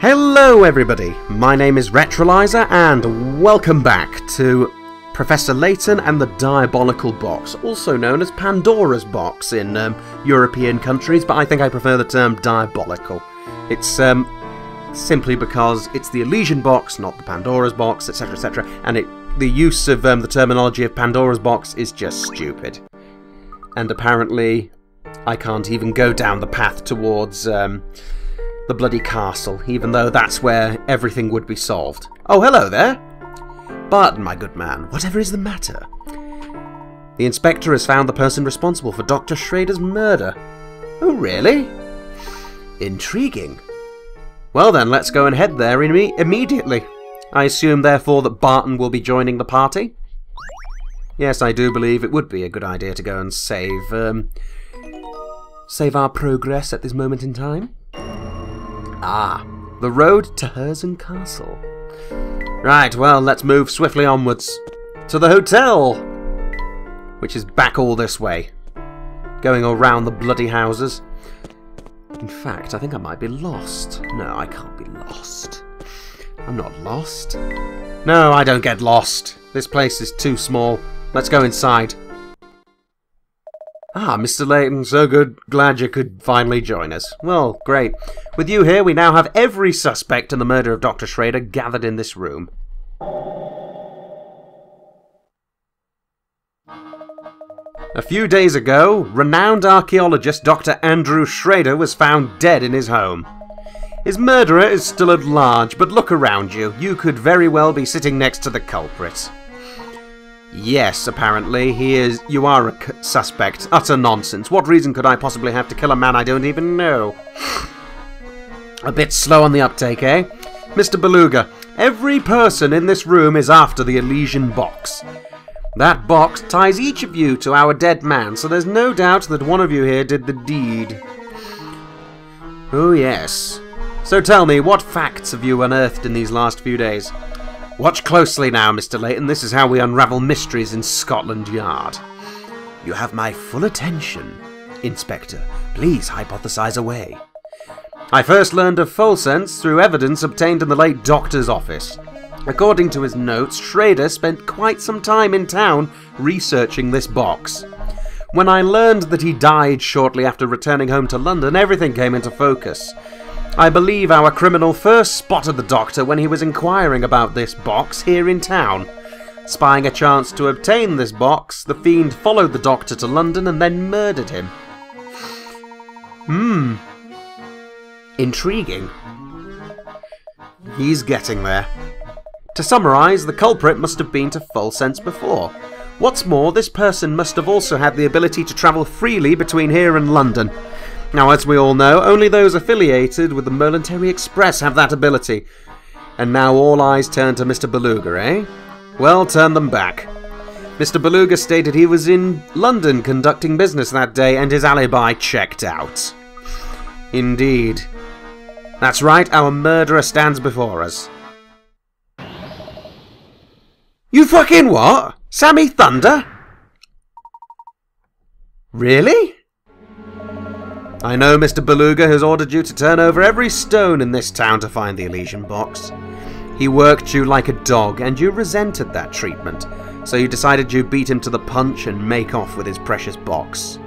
Hello everybody, my name is Retroliser and welcome back to Professor Layton and the Diabolical box, also known as Pandora's box in European countries, but I think I prefer the term Diabolical. It's simply because it's the Elysian box, not the Pandora's box, etc, etc, and the use of the terminology of Pandora's box is just stupid. And apparently I can't even go down the path towards the bloody castle, even though that's where everything would be solved. Oh, hello there! Barton, my good man, whatever is the matter? The inspector has found the person responsible for Dr. Schrader's murder. Oh, really? Intriguing. Well then, let's go and head there immediately. I assume, therefore, that Barton will be joining the party? Yes, I do believe it would be a good idea to go and save our progress at this moment in time. Ah, the road to Herzen Castle. Right, well, let's move swiftly onwards to the hotel, which is back all this way, going around the bloody houses. In fact, I think I might be lost. No, I can't be lost. I'm not lost. No, I don't get lost. This place is too small. Let's go inside. Ah, Mr. Layton, so good. Glad you could finally join us. Well, great. With you here, we now have every suspect in the murder of Dr. Schrader gathered in this room. A few days ago, renowned archaeologist Dr. Andrew Schrader was found dead in his home. His murderer is still at large, but look around you. You could very well be sitting next to the culprit. Yes, apparently, you are a suspect. Utter nonsense. What reason could I possibly have to kill a man I don't even know? A bit slow on the uptake, eh? Mr. Beluga, every person in this room is after the Elysian box. That box ties each of you to our dead man, so there's no doubt that one of you here did the deed. Oh, yes. So tell me, what facts have you unearthed in these last few days? Watch closely now, Mr. Layton. This is how we unravel mysteries in Scotland Yard. You have my full attention. Inspector, please hypothesize away. I first learned of Fulsense through evidence obtained in the late doctor's office. According to his notes, Schrader spent quite some time in town researching this box. When I learned that he died shortly after returning home to London, everything came into focus. I believe our criminal first spotted the doctor when he was inquiring about this box here in town. Spying a chance to obtain this box, the fiend followed the doctor to London and then murdered him. Intriguing. He's getting there. To summarise, the culprit must have been to Fulsense before. What's more, this person must have also had the ability to travel freely between here and London. Now, as we all know, only those affiliated with the Military Express have that ability. And now all eyes turn to Mr. Beluga, eh? Well, turn them back. Mr. Beluga stated he was in London conducting business that day and his alibi checked out. Indeed. That's right, our murderer stands before us. You fucking what? Sammy Thunder? Really? I know Mr. Beluga has ordered you to turn over every stone in this town to find the Elysian box. He worked you like a dog, and you resented that treatment, so you decided you'd beat him to the punch and make off with his precious box.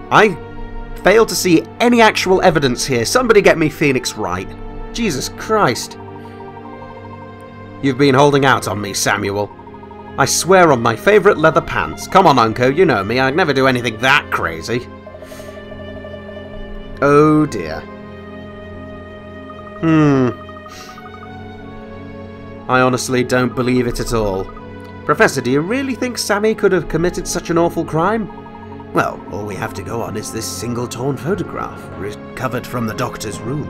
I fail to see any actual evidence here. Somebody get me Phoenix right. Jesus Christ. You've been holding out on me, Samuel. I swear on my favourite leather pants. Come on, Uncle, you know me. I'd never do anything that crazy. Oh, dear. I honestly don't believe it at all. Professor, do you really think Sammy could have committed such an awful crime? Well, all we have to go on is this single torn photograph, recovered from the doctor's room.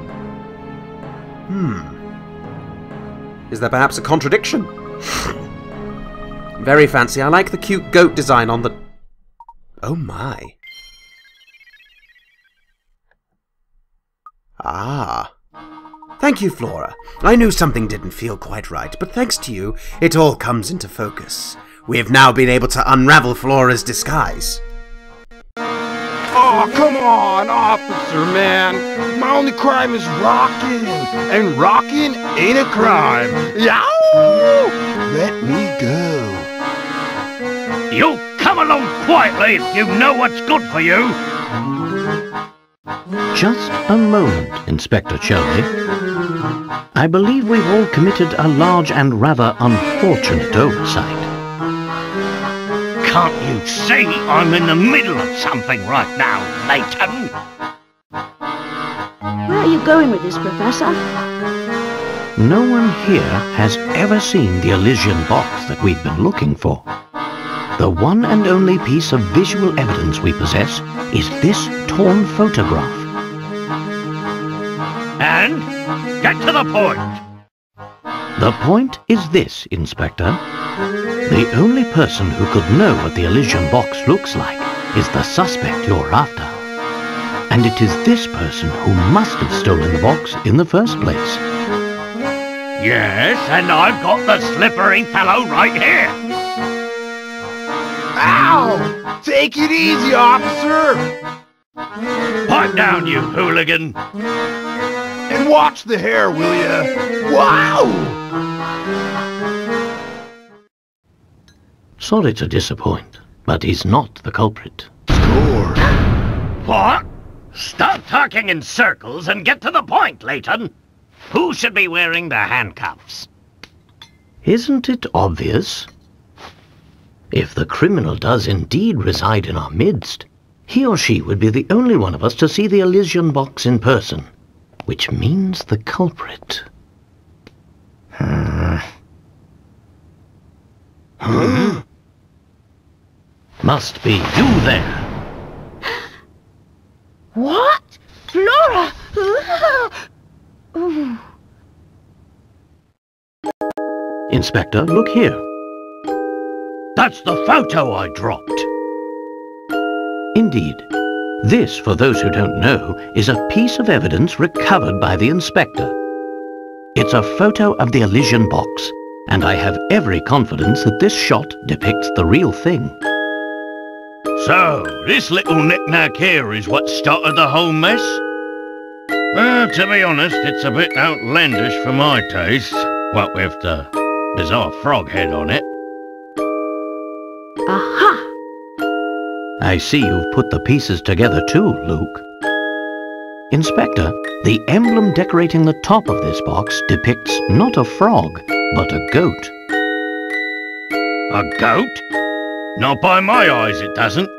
Is there perhaps a contradiction? Very fancy. I like the cute goat design on the... Oh my. Ah. Thank you, Flora. I knew something didn't feel quite right, but thanks to you, it all comes into focus. We have now been able to unravel Flora's disguise. Oh, come on, officer, man. My only crime is rocking. And rocking ain't a crime. Yow! Let me go. You come along quietly if you know what's good for you. Just a moment, Inspector Shelby. I believe we've all committed a large and rather unfortunate oversight. Can't you see I'm in the middle of something right now, Layton? Where are you going with this, Professor? No one here has ever seen the Elysian box that we've been looking for. The one and only piece of visual evidence we possess is this torn photograph. And? Get to the point! The point is this, Inspector. The only person who could know what the Elysian box looks like is the suspect you're after. And it is this person who must have stolen the box in the first place. Yes, and I've got the slippery fellow right here. Ow! Take it easy, officer! Pipe down, you hooligan. And watch the hair, will ya? Wow! Sorry to disappoint, but he's not the culprit. Score! What? Stop talking in circles and get to the point, Layton. Who should be wearing the handcuffs? Isn't it obvious? If the criminal does indeed reside in our midst, he or she would be the only one of us to see the Elysian box in person, which means the culprit. Must be you there. What? Flora! Inspector, look here. That's the photo I dropped. Indeed. This, for those who don't know, is a piece of evidence recovered by the inspector. It's a photo of the Elysian box, and I have every confidence that this shot depicts the real thing. So, this little knick-knack here is what started the whole mess? Well, to be honest, it's a bit outlandish for my taste, what with the bizarre frog head on it. Aha! I see you've put the pieces together too, Luke. Inspector, the emblem decorating the top of this box depicts not a frog, but a goat. A goat? Not by my eyes, it doesn't.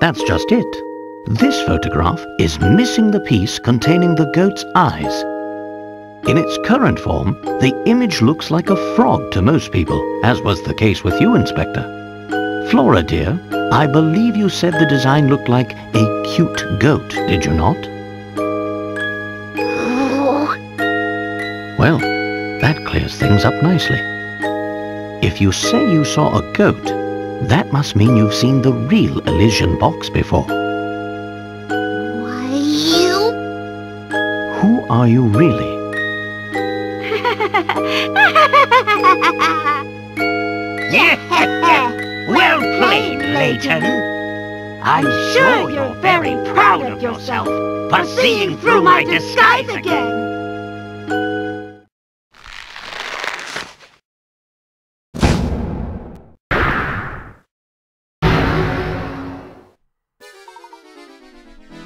That's just it. This photograph is missing the piece containing the goat's eyes. In its current form, the image looks like a frog to most people, as was the case with you, Inspector. Flora, dear, I believe you said the design looked like a cute goat, did you not? Well, that clears things up nicely. If you say you saw a goat, that must mean you've seen the real Elysian box before. Why, you? Who are you really? Well played, Layton. I'm sure you're very proud of yourself for seeing through my disguise again.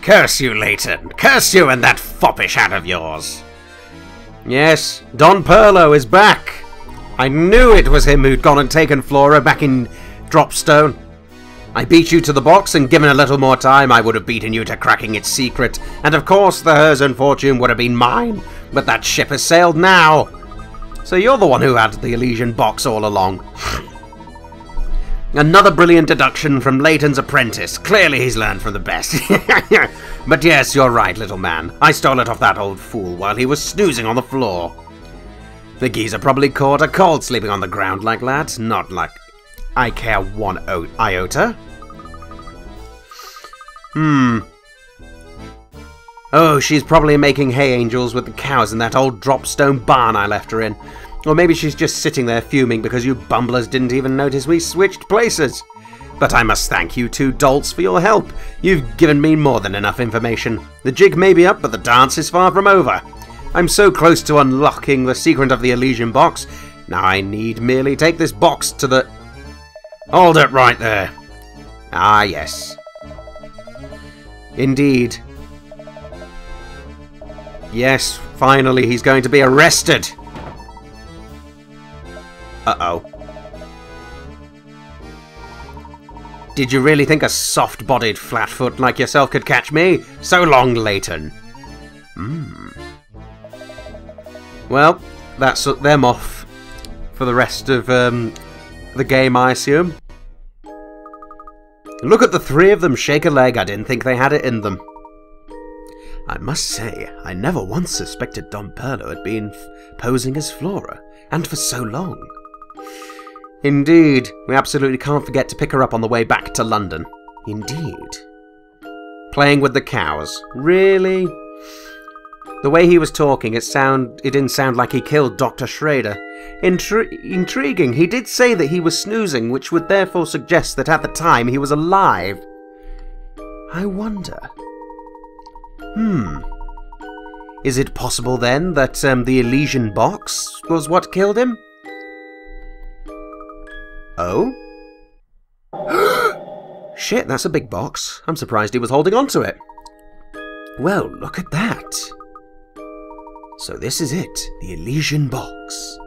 Curse you, Layton! Curse you and that foppish hat of yours! Yes, Don Perlo is back! I knew it was him who'd gone and taken Flora back in Dropstone. I beat you to the box, and given a little more time, I would have beaten you to cracking its secret, and of course the Herzen fortune would have been mine, but that ship has sailed now. So you're the one who had the Elysian box all along. Another brilliant deduction from Layton's apprentice. Clearly he's learned from the best. But yes, you're right, little man. I stole it off that old fool while he was snoozing on the floor. The geezer probably caught a cold sleeping on the ground like that. Not like I care one iota. Oh, she's probably making hay angels with the cows in that old Dropstone barn I left her in. Or maybe she's just sitting there fuming because you bumblers didn't even notice we switched places. But I must thank you two dolts for your help. You've given me more than enough information. The jig may be up, but the dance is far from over. I'm so close to unlocking the secret of the Elysian box. Now I need merely take this box to the... Hold it right there. Ah, yes. Indeed. Yes, finally he's going to be arrested. Uh-oh. Did you really think a soft-bodied flatfoot like yourself could catch me? So long, Layton. Well, that's them off for the rest of the game, I assume. Look at the three of them shake a leg. I didn't think they had it in them. I must say, I never once suspected Don Perlo had been posing as Flora, and for so long. Indeed, we absolutely can't forget to pick her up on the way back to London. Indeed. Playing with the cows. Really? The way he was talking, it didn't sound like he killed Dr. Schrader. Intriguing. He did say that he was snoozing, which would therefore suggest that at the time he was alive. I wonder. Is it possible then that the Elysian box was what killed him? Oh? Shit, that's a big box. I'm surprised he was holding on to it. Well, look at that. So this is it, the Elysian box.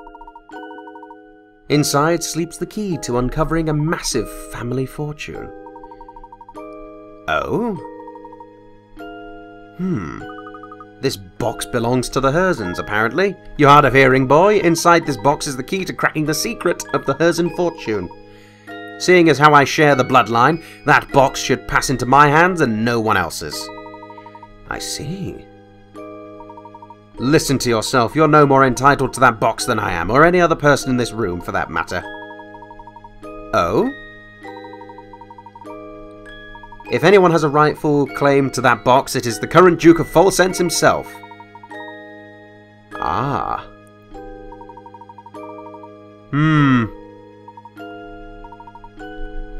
Inside sleeps the key to uncovering a massive family fortune. Oh? This box belongs to the Herzens, apparently. You hard of hearing, boy. Inside this box is the key to cracking the secret of the Herzen fortune. Seeing as how I share the bloodline, that box should pass into my hands and no one else's. I see. Listen to yourself. You're no more entitled to that box than I am, or any other person in this room, for that matter. Oh? If anyone has a rightful claim to that box, it is the current Duke of Falsense himself. Ah.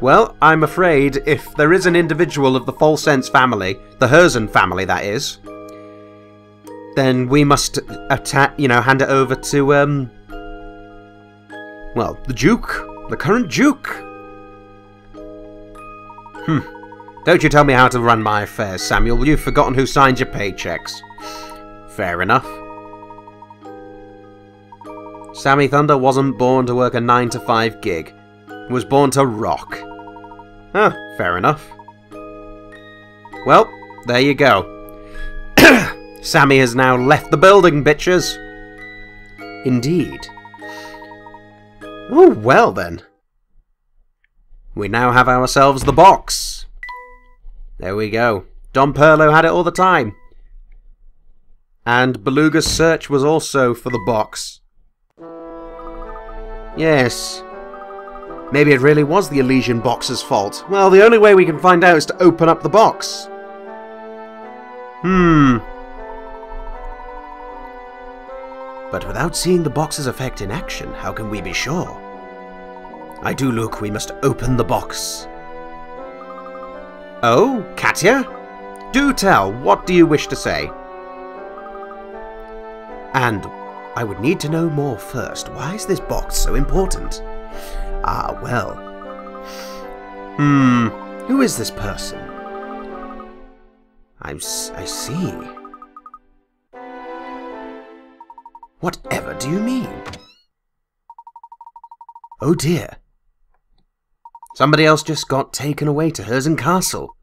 Well, I'm afraid if there is an individual of the Falsense family, the Herzen family that is, then we must hand it over to, well, the Duke. The current Duke. Don't you tell me how to run my affairs, Samuel. You've forgotten who signs your paychecks. Fair enough. Sammy Thunder wasn't born to work a 9-to-5 gig. He was born to rock. Huh, fair enough. Well, there you go. Sammy has now left the building, bitches. Indeed. Oh, well then. We now have ourselves the box. There we go. Don Perlo had it all the time. And Beluga's search was also for the box. Yes. Maybe it really was the Elysian box's fault. Well, the only way we can find out is to open up the box. But without seeing the box's effect in action, how can we be sure? I do look, we must open the box. Oh, Katya? Do tell, what do you wish to say? And I would need to know more first. Why is this box so important? Ah, well. Who is this person? I see. Whatever do you mean? Oh dear. Somebody else just got taken away to Herzen Castle.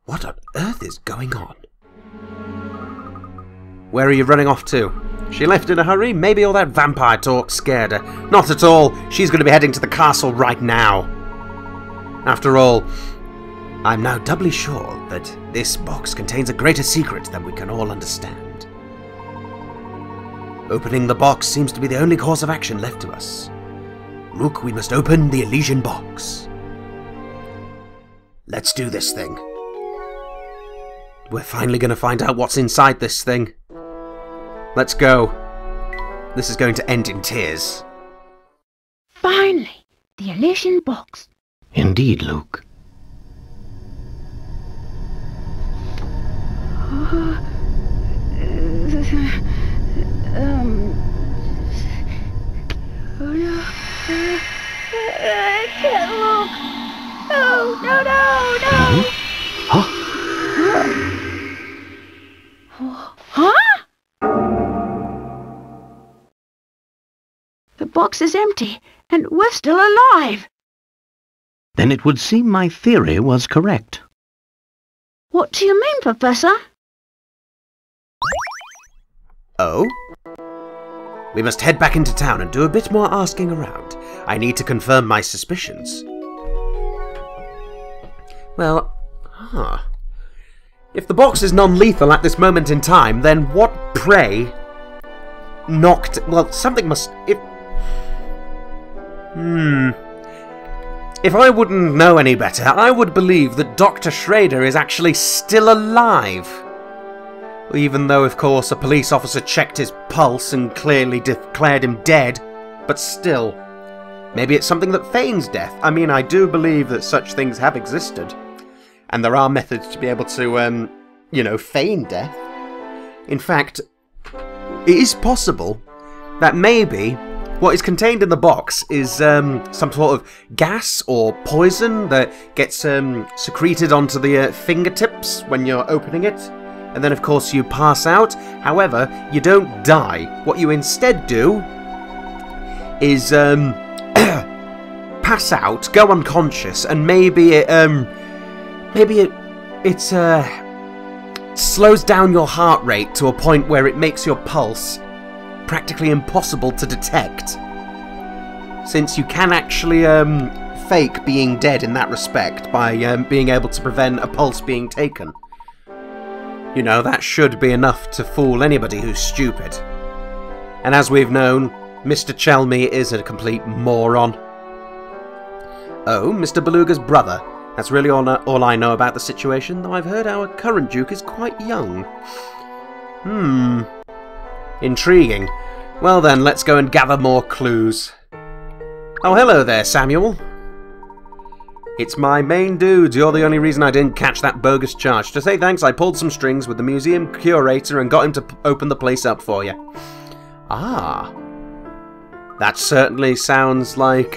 What on earth is going on? Where are you running off to? She left in a hurry? Maybe all that vampire talk scared her. Not at all. She's going to be heading to the castle right now. After all, I'm now doubly sure that this box contains a greater secret than we can all understand. Opening the box seems to be the only course of action left to us. Look, we must open the Elysian box. Let's do this thing. We're finally going to find out what's inside this thing. Let's go. This is going to end in tears. Finally, The Elysian box. Indeed, Luke. I can't look. No, no, no, no. Huh? The box is empty, and we're still alive. Then it would seem my theory was correct. What do you mean, Professor? Oh? We must head back into town and do a bit more asking around. I need to confirm my suspicions. Well, if the box is non-lethal at this moment in time, then what prey knocked... Well, something must... If I wouldn't know any better, I would believe that Dr. Schrader is actually still alive. Even though, of course, a police officer checked his pulse and clearly declared him dead. But still, maybe it's something that feigns death. I mean, I do believe that such things have existed. And there are methods to be able to, feign death. In fact, it is possible that maybe what is contained in the box is some sort of gas or poison that gets secreted onto the fingertips when you're opening it. And then, of course, you pass out. However, you don't die. What you instead do is pass out, go unconscious, and maybe it slows down your heart rate to a point where it makes your pulse practically impossible to detect. Since you can actually fake being dead in that respect by being able to prevent a pulse being taken. You know, that should be enough to fool anybody who's stupid. And as we've known, Mr. Chelmy is a complete moron. Oh, Mr. Beluga's brother. That's really all I know about the situation, though I've heard our current Duke is quite young. Intriguing. Well then, let's go and gather more clues. Oh, hello there, Samuel. It's my main dude. You're the only reason I didn't catch that bogus charge. To say thanks, I pulled some strings with the museum curator and got him to open the place up for you. Ah. That certainly sounds like,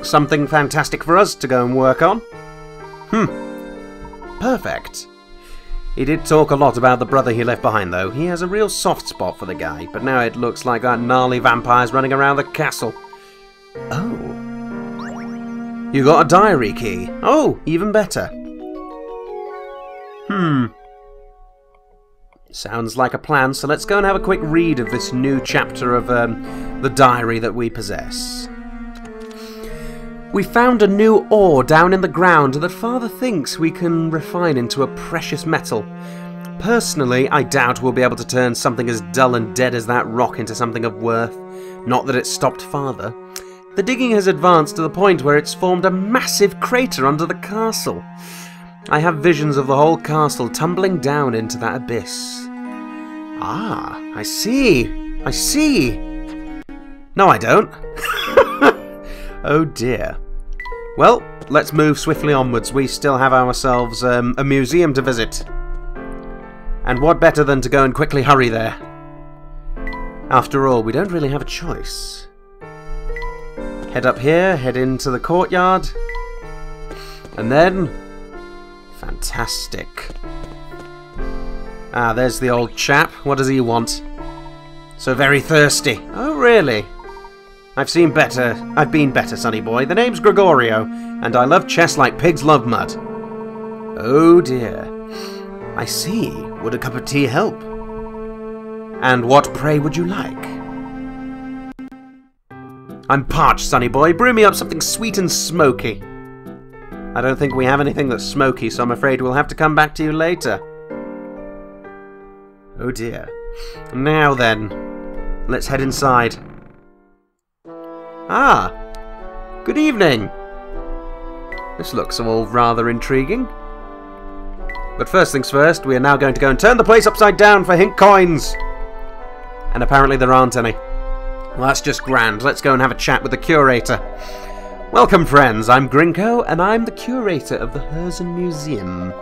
something fantastic for us to go and work on. Perfect. He did talk a lot about the brother he left behind, though. He has a real soft spot for the guy, but now it looks like that gnarly vampire's running around the castle. Oh. You got a diary key. Oh, even better. Sounds like a plan, so let's go and have a quick read of this new chapter of the diary that we possess. We found a new ore down in the ground that Father thinks we can refine into a precious metal. Personally, I doubt we'll be able to turn something as dull and dead as that rock into something of worth. Not that it stopped Father. The digging has advanced to the point where it's formed a massive crater under the castle. I have visions of the whole castle tumbling down into that abyss. Ah, I see. I see. No, I don't. Oh dear. Well, let's move swiftly onwards. We still have ourselves a museum to visit. And what better than to go and quickly hurry there? After all, we don't really have a choice. Head up here, head into the courtyard. And then... Fantastic. Ah, there's the old chap. What does he want? So very thirsty. Oh, really? I've been better, sonny boy. The name's Gregorio, and I love chess like pigs love mud. Oh dear. I see. Would a cup of tea help? And what, pray, would you like? I'm parched, sonny boy. Brew me up something sweet and smoky. I don't think we have anything that's smoky, so I'm afraid we'll have to come back to you later. Oh dear. Now then, let's head inside. Ah, good evening. This looks all rather intriguing. But first things first, we are now going to go and turn the place upside down for hint coins. And apparently there aren't any. Well, that's just grand. Let's go and have a chat with the curator. Welcome friends, I'm Grinko and I'm the curator of the Herzen Museum.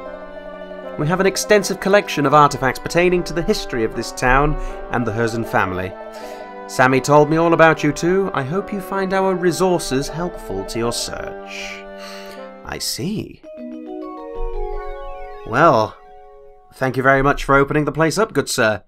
We have an extensive collection of artifacts pertaining to the history of this town and the Herzen family. Sammy told me all about you too. I hope you find our resources helpful to your search. I see. Well, thank you very much for opening the place up, good sir.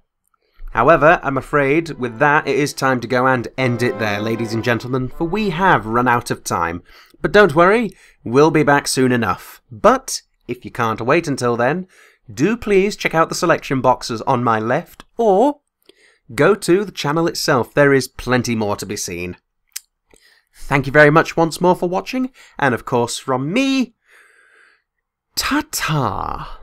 However, I'm afraid with that it is time to go and end it there, ladies and gentlemen, for we have run out of time. But don't worry, we'll be back soon enough. But if you can't wait until then, do please check out the selection boxes on my left, or go to the channel itself. There is plenty more to be seen. Thank you very much once more for watching, and of course from me, ta-ta!